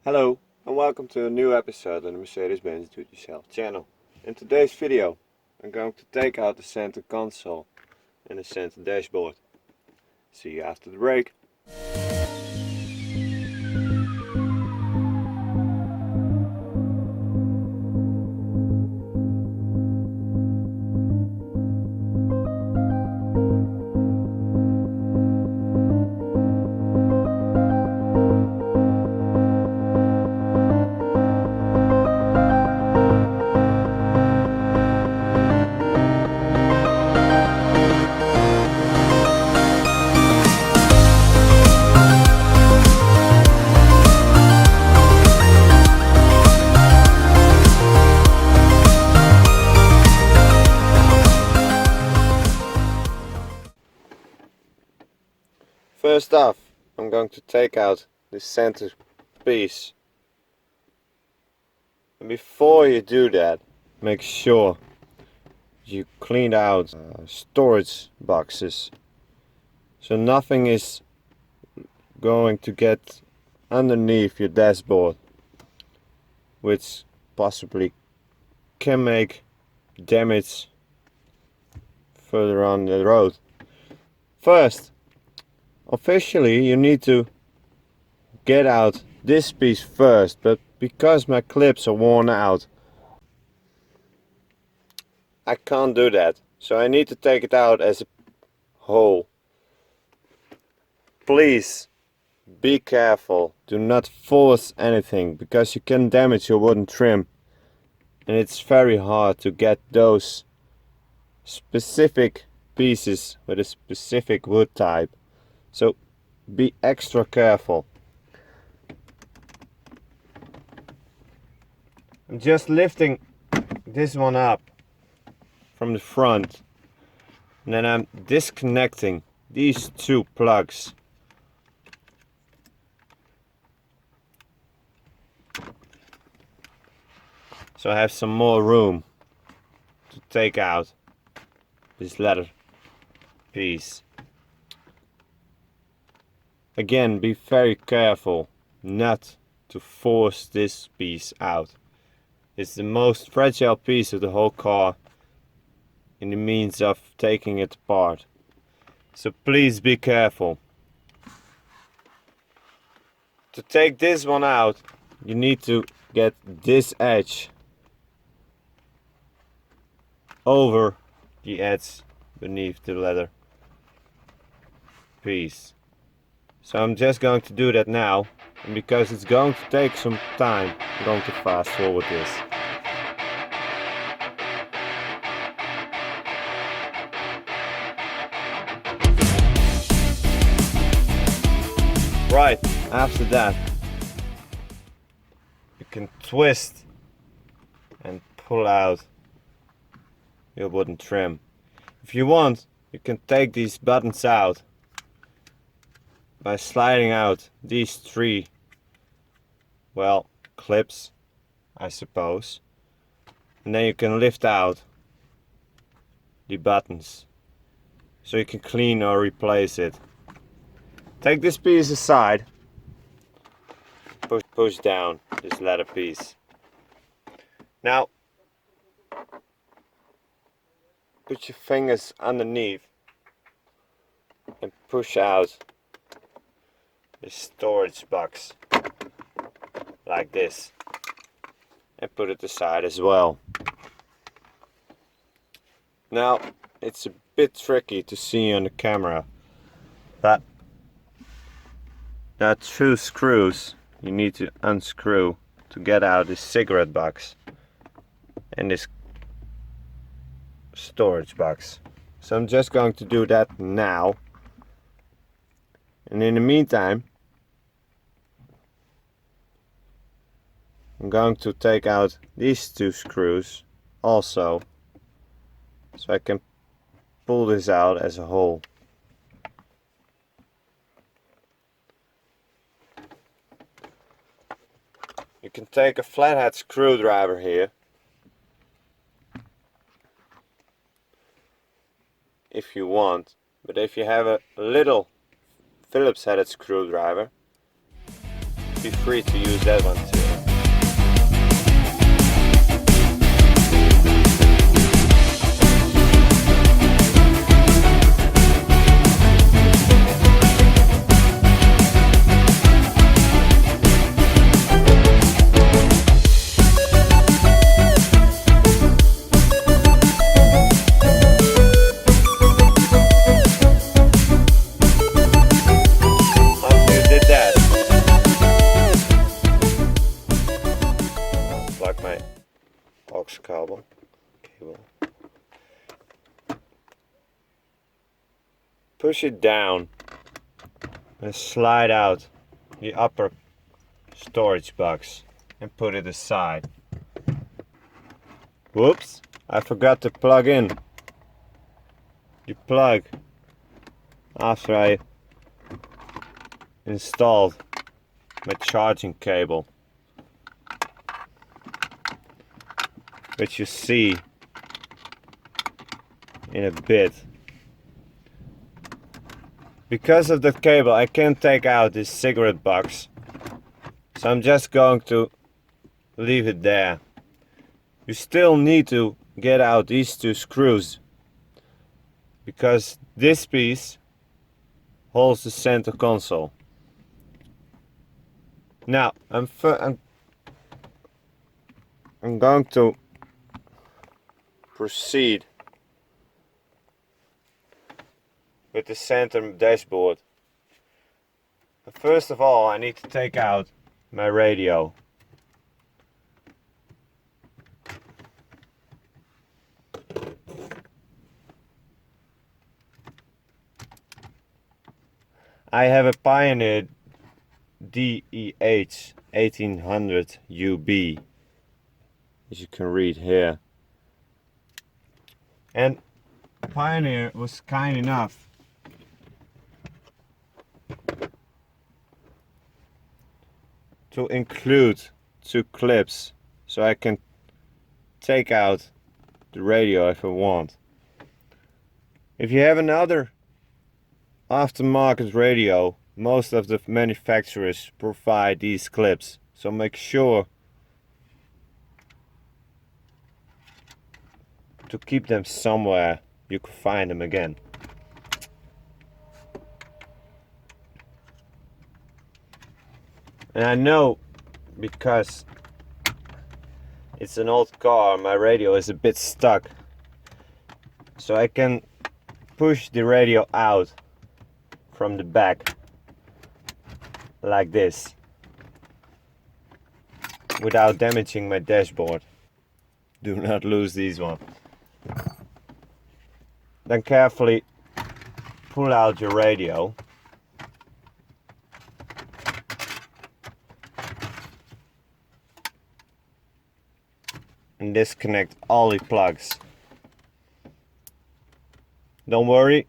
Hello and welcome to a new episode on the Mercedes-Benz Do-It-Yourself channel. In today's video I'm going to take out the center console and the center dashboard. See you after the break. First off, I'm going to take out this center piece. And before you do that, make sure you clean out storage boxes. So nothing is going to get underneath your dashboard, which possibly can make damage further on the road. First, officially you need to get out this piece first, but because my clips are worn out I can't do that, so I need to take it out as a whole. Please be careful, do not force anything because you can damage your wooden trim, and it's very hard to get those specific pieces with a specific wood type. So be extra careful. I'm just lifting this one up from the front, and then I'm disconnecting these two plugs. So I have some more room to take out this leather piece. Again, be very careful not to force this piece out. It's the most fragile piece of the whole car in the means of taking it apart. So please be careful. To take this one out, you need to get this edge over the edge beneath the leather piece. So I'm just going to do that now, and because it's going to take some time, I'm going to fast forward this. Right, after that you can twist and pull out your wooden trim. If you want, you can take these buttons out by sliding out these three, well, clips, I suppose, and then you can lift out the buttons so you can clean or replace it. Take this piece aside, push down this leather piece. Now put your fingers underneath and push out the storage box like this, and put it aside as well. Now it's a bit tricky to see on the camera, but there are two screws you need to unscrew to get out this cigarette box and this storage box. So I'm just going to do that now, and in the meantime I'm going to take out these two screws also, so I can pull this out as a whole. You can take a flathead screwdriver here if you want, but if you have a little Phillips headed screwdriver, be free to use that one too. Cable. Push it down and slide out the upper storage box and put it aside. Whoops, I forgot to plug in the plug after I installed my charging cable, which you see in a bit. Because of the cable I can't take out this cigarette box, so I'm just going to leave it there. You still need to get out these two screws, because this piece holds the center console. Now I'm going to proceed with the center dashboard. But first of all, I need to take out my radio. I have a Pioneer DEH 1800 UB, as you can read here. And Pioneer was kind enough to include two clips so I can take out the radio if I want. If you have another aftermarket radio, most of the manufacturers provide these clips, so make sure to keep them somewhere you can find them again. And I know, because it's an old car, my radio is a bit stuck, so I can push the radio out from the back like this without damaging my dashboard. Do not lose these ones. Then carefully pull out your radio and disconnect all the plugs. Don't worry,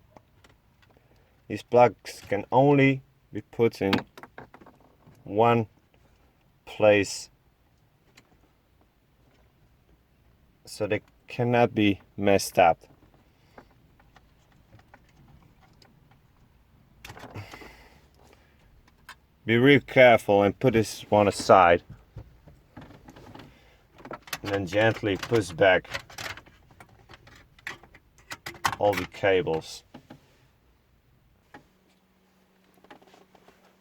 these plugs can only be put in one place, so they cannot be messed up. Be real careful and put this one aside, and then gently push back all the cables.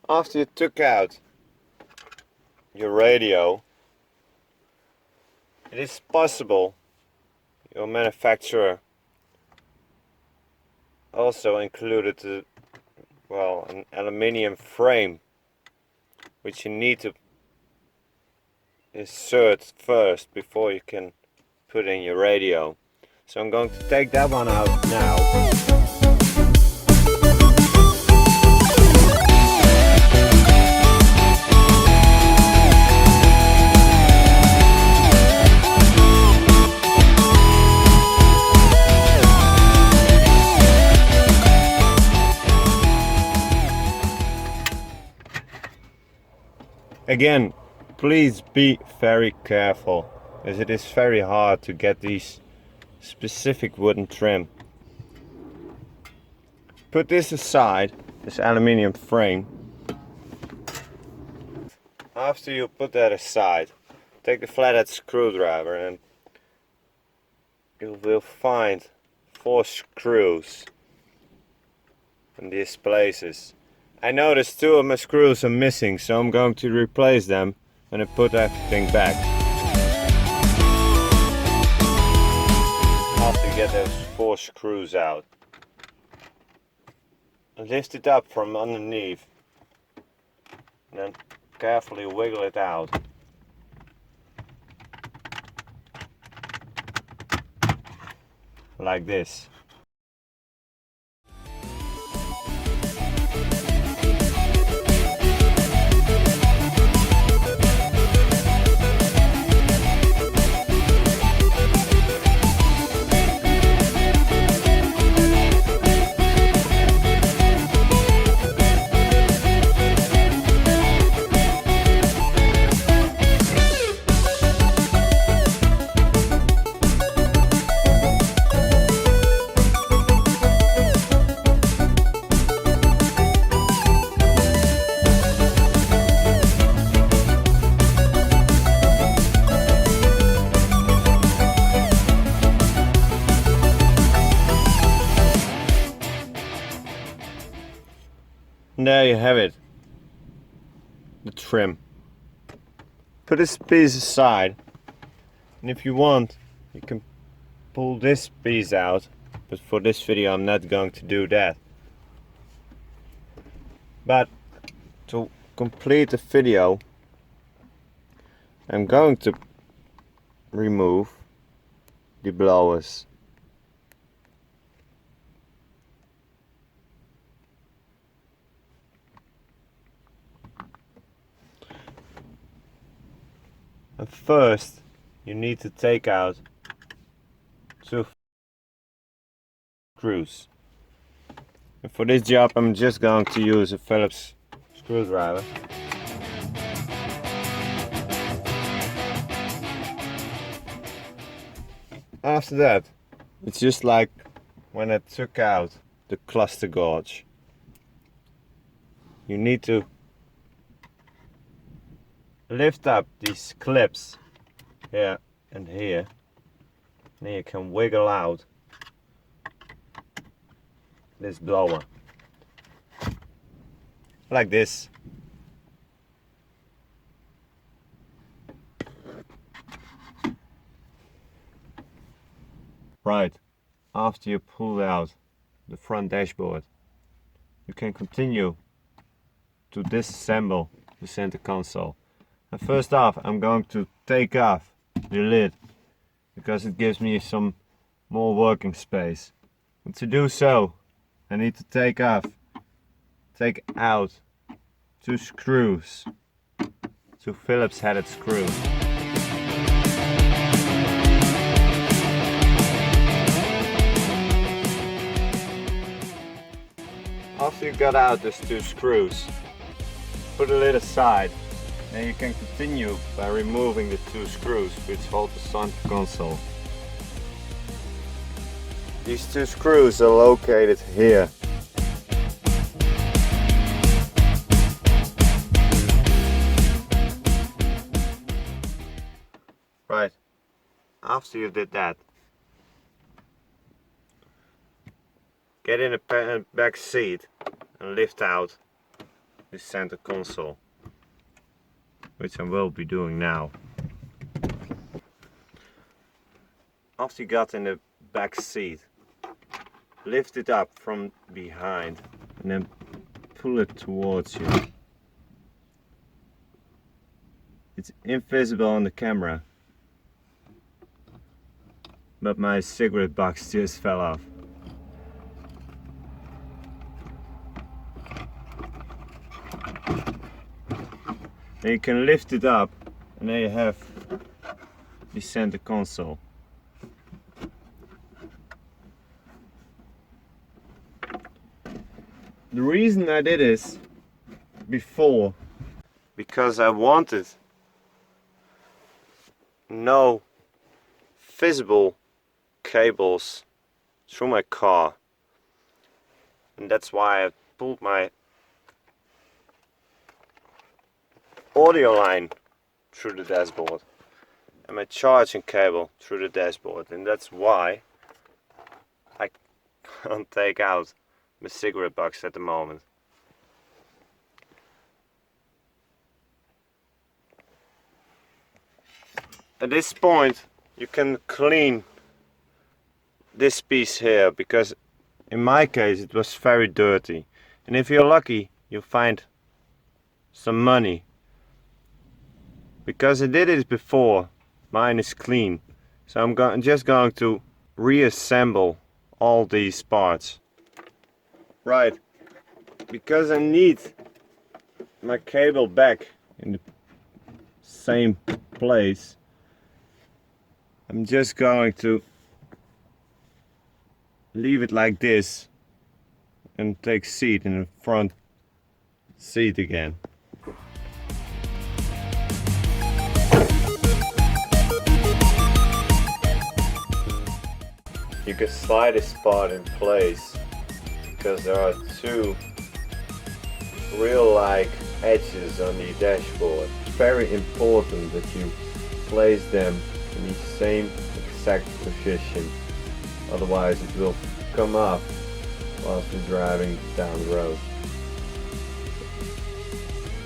After you took out your radio, it is possible your manufacturer also included an aluminium frame, which you need to insert first before you can put in your radio. So I'm going to take that one out now. Again, please be very careful, as it is very hard to get these specific wooden trim. Put this aside, this aluminium frame, After you put that aside, take the flathead screwdriver and you will find 4 screws in these places. I noticed 2 of my screws are missing, so I'm going to replace them and I put everything back. After you get those 4 screws out, lift it up from underneath and then carefully wiggle it out. Like this. And there you have it, the trim. Put this piece aside, and if you want, you can pull this piece out, but for this video I'm not going to do that. But to complete the video, I'm going to remove the blowers. And first, you need to take out 2 screws. And for this job, I'm just going to use a Phillips screwdriver. After that, it's just like when I took out the cluster gauge. You need to lift up these clips here and here, and then you can wiggle out this blower like this. Right, after you pull out the front dashboard, you can continue to disassemble the center console. And first off, I'm going to take off the lid because it gives me some more working space. And to do so, I need to take out 2 screws, 2 Phillips headed screws. After you got out these 2 screws, put the lid aside. Now you can continue by removing the 2 screws which hold the center console. These 2 screws are located here. Right, after you did that, get in the back seat and lift out the center console, which I will be doing now. After you got in the back seat, lift it up from behind and then pull it towards you. It's invisible on the camera, but my cigarette box just fell off. Then you can lift it up and there you have the center console. The reason I did this before, because I wanted no visible cables through my car, and that's why I pulled my audio line through the dashboard and my charging cable through the dashboard, and that's why I can't take out my cigarette box at the moment. At this point you can clean this piece here, because in my case it was very dirty, and if you're lucky you'll find some money. Because I did it before, mine is clean, so I'm just going to reassemble all these parts. Right, because I need my cable back in the same place, I'm just going to leave it like this and take seat in the front seat again. You can slide this part in place because there are two real-like edges on the dashboard. It's very important that you place them in the same exact position, otherwise it will come up whilst you're driving down the road.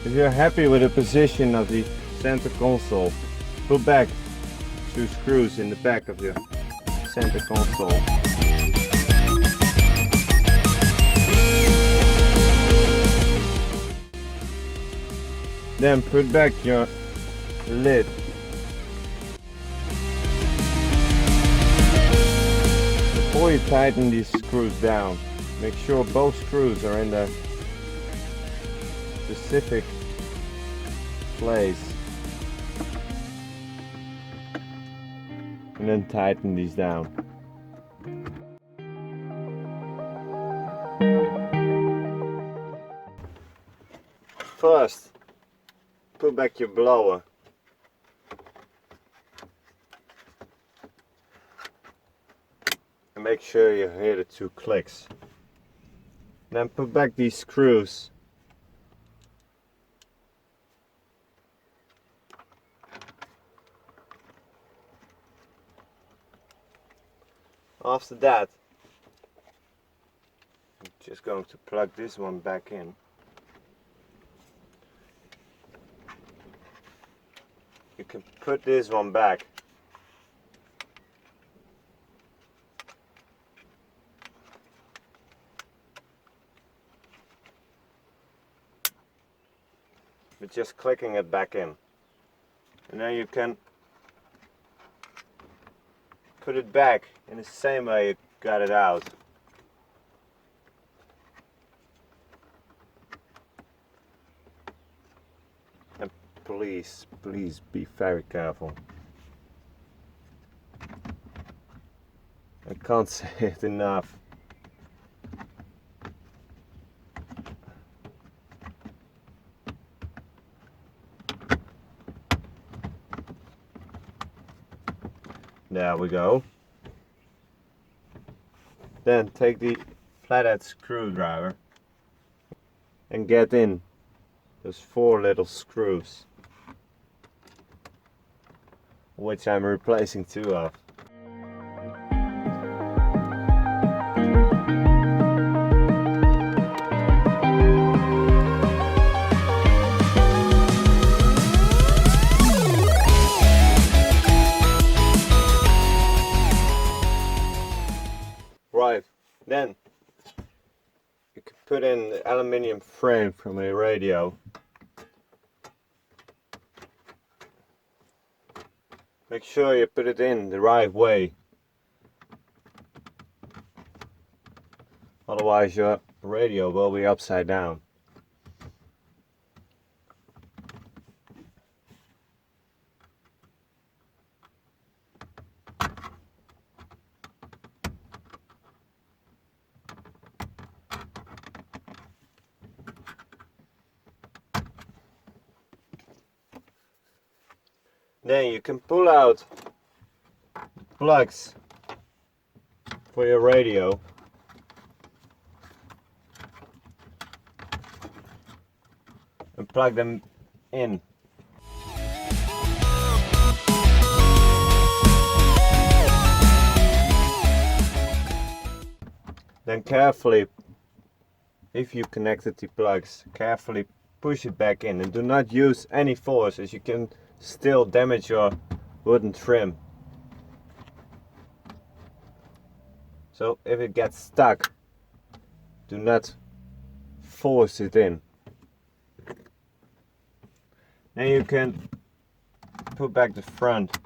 If you're happy with the position of the center console, put back two screws in the back of your center console. Then put back your lid. Before you tighten these screws down, make sure both screws are in the specific place, and then tighten these down. First, put back your blower. And make sure you hear the two clicks. Then put back these screws. After that, I'm just going to plug this one back in. You can put this one back. With just clicking it back in. And then you can put it back in the same way you got it out. And please be very careful. I can't say it enough. There we go. Then take the flathead screwdriver and get in those 4 little screws, which I'm replacing 2 of. Right, then you can put in the aluminium frame from a radio. Make sure you put it in the right way, otherwise your radio will be upside down. Then you can pull out plugs for your radio. And plug them in then carefully, if you connected the plugs, carefully push it back in and do not use any force, as you can still damage your wooden trim. So if it gets stuck, do not force it in. Then you can put back the front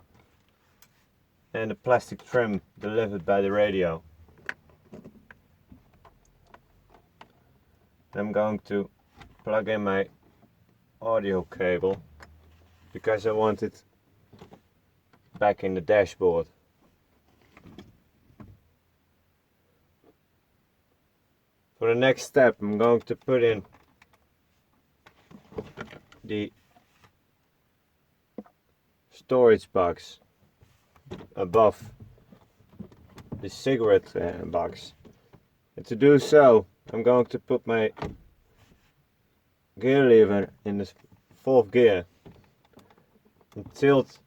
and the plastic trim delivered by the radio. I'm going to plug in my audio cable because I want it back in the dashboard. For the next step, I'm going to put in the storage box above the cigarette box. And to do so, I'm going to put my gear lever in the 4th gear and tilt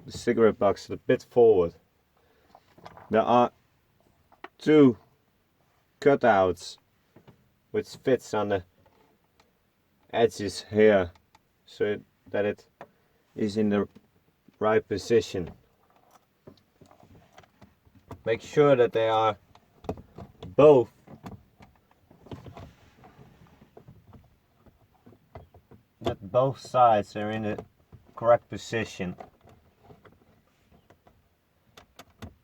the cigarette box a bit forward. There are 2 cutouts which fits on the edges here so that it is in the right position. Make sure that they are both sides are in the correct position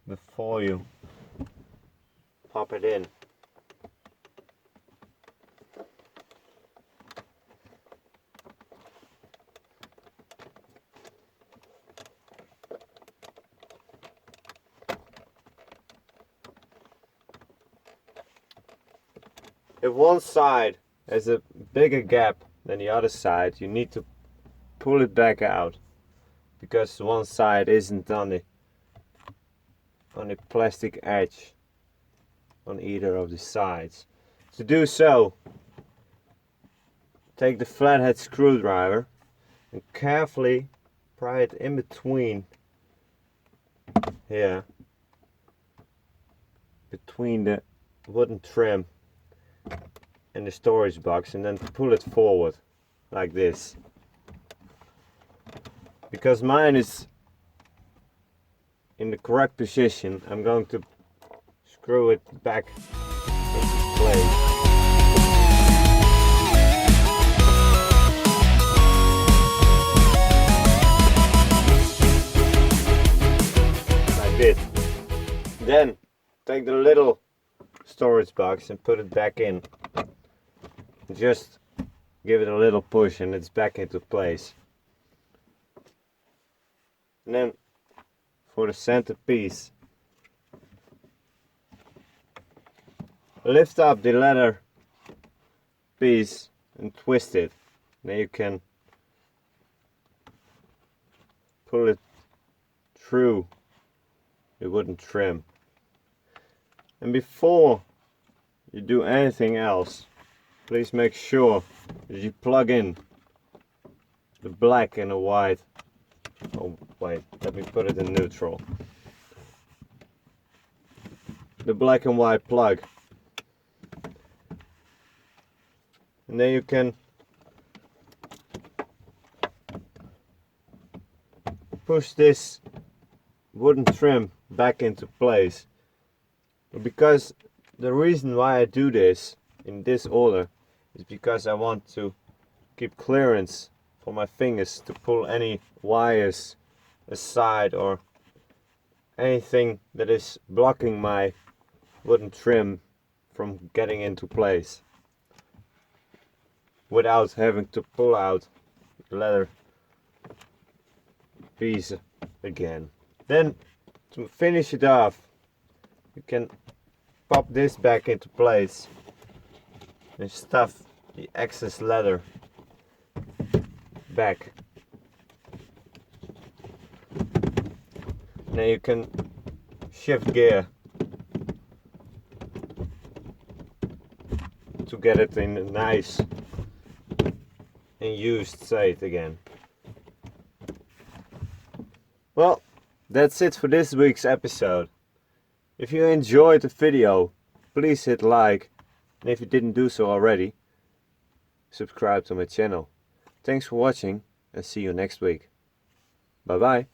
before you pop it in. If one side has a bigger gap than the other side, you need to pull it back out because one side isn't on the plastic edge on either of the sides. To do so, take the flathead screwdriver and carefully pry it in between here, between the wooden trim and the storage box, and then pull it forward like this. Because mine is in the correct position, I'm going to screw it back into place. Like this. Then take the little storage box and put it back in. Just give it a little push and it's back into place. And then for the centerpiece, lift up the leather piece and twist it. Then you can pull it through the wooden trim. And before you do anything else, please make sure that you plug in the black and the white. Oh wait, let me put it in neutral. The black and white plug. And then you can push this wooden trim back into place. Because the reason why I do this in this order is because I want to keep clearance for my fingers to pull any wires aside or anything that is blocking my wooden trim from getting into place without having to pull out the leather piece again. Then to finish it off, you can pop this back into place and stuff the excess leather back. Now you can shift gear to get it in a nice and used state again. Well, that's it for this week's episode. If you enjoyed the video, please hit like, and if you didn't do so already, subscribe to my channel. Thanks for watching and see you next week. Bye bye.